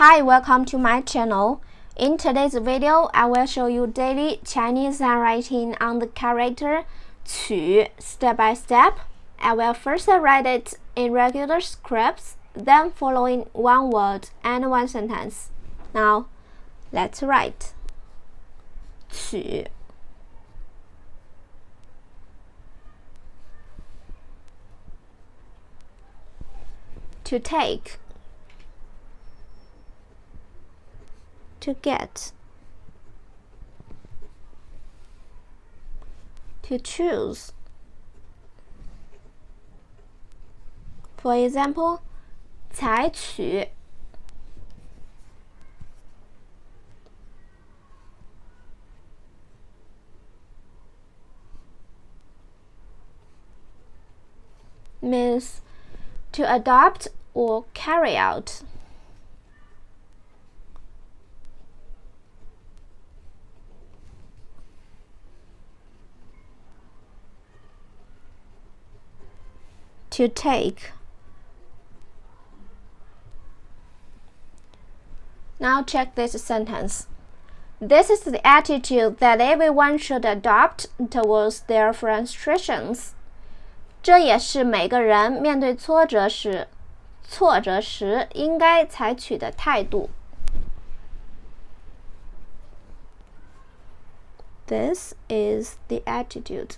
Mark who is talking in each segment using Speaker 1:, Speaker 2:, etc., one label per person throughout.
Speaker 1: Hi, welcome to my channel. In today's video, I will show you daily Chinese handwriting on the character 取 step by step. I will first write it in regular scripts, then following one word and one sentence. Now, let's write. 取 To take, to get, to choose. For example, 采取 means to adopt or carry out. To take. Now check this sentence. This is the attitude that everyone should adopt towards their frustrations. 这也是每个人面对挫折时应该采取的态度。This is the attitude.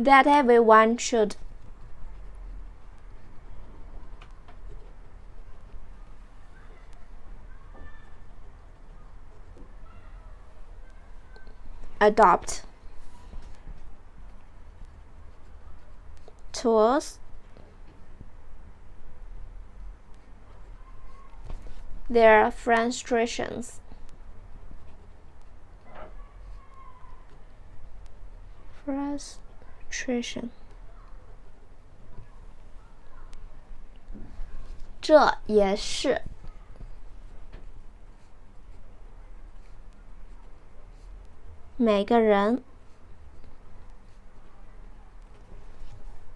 Speaker 1: That everyone should adopt towards their frustrations. Frustration. 这也是每个人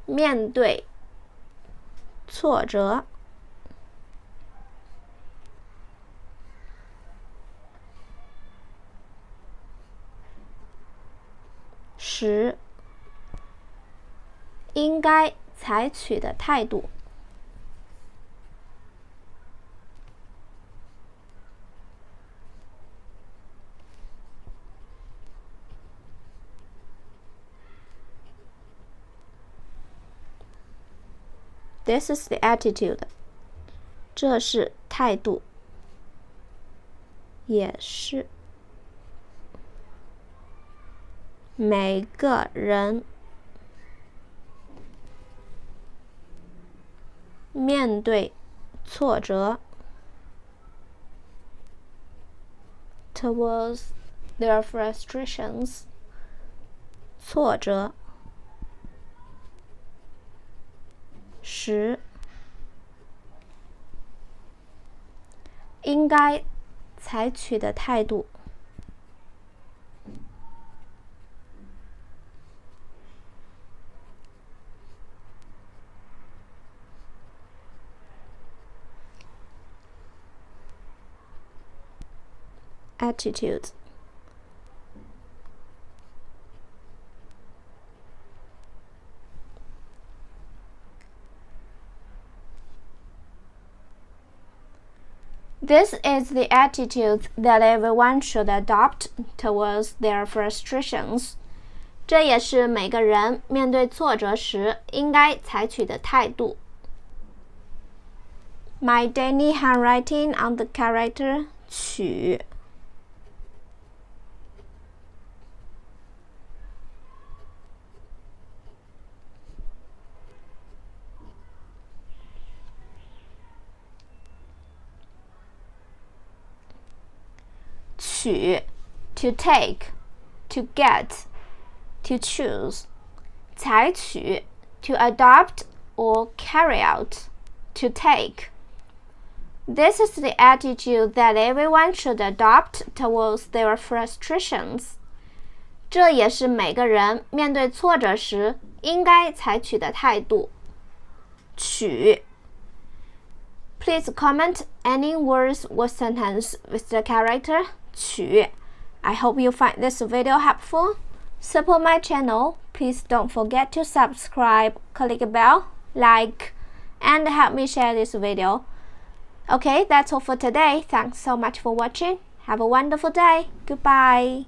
Speaker 1: 面对挫折时应该采取的态度。This is the attitude. 这是态度，也是每个人面对挫折 towards their frustrations 挫折时应该采取的态度。Attitude. This is the attitude that everyone should adopt towards their frustrations. 这也是每个人面对挫折时应该采取的态度。My daily handwriting on the character 取to take, to get, to choose. 采取 to adopt or carry out, to take. This is the attitude that everyone should adopt towards their frustrations. 这也是每个人面对挫折时应该采取的态度。取。Please comment any words or sentence with the character 取. I hope you find this video helpful. Support my channel. Please don't forget to subscribe, click the bell, like, and help me share this video. Okay, that's all for today. Thanks so much for watching. Have a wonderful day. Goodbye.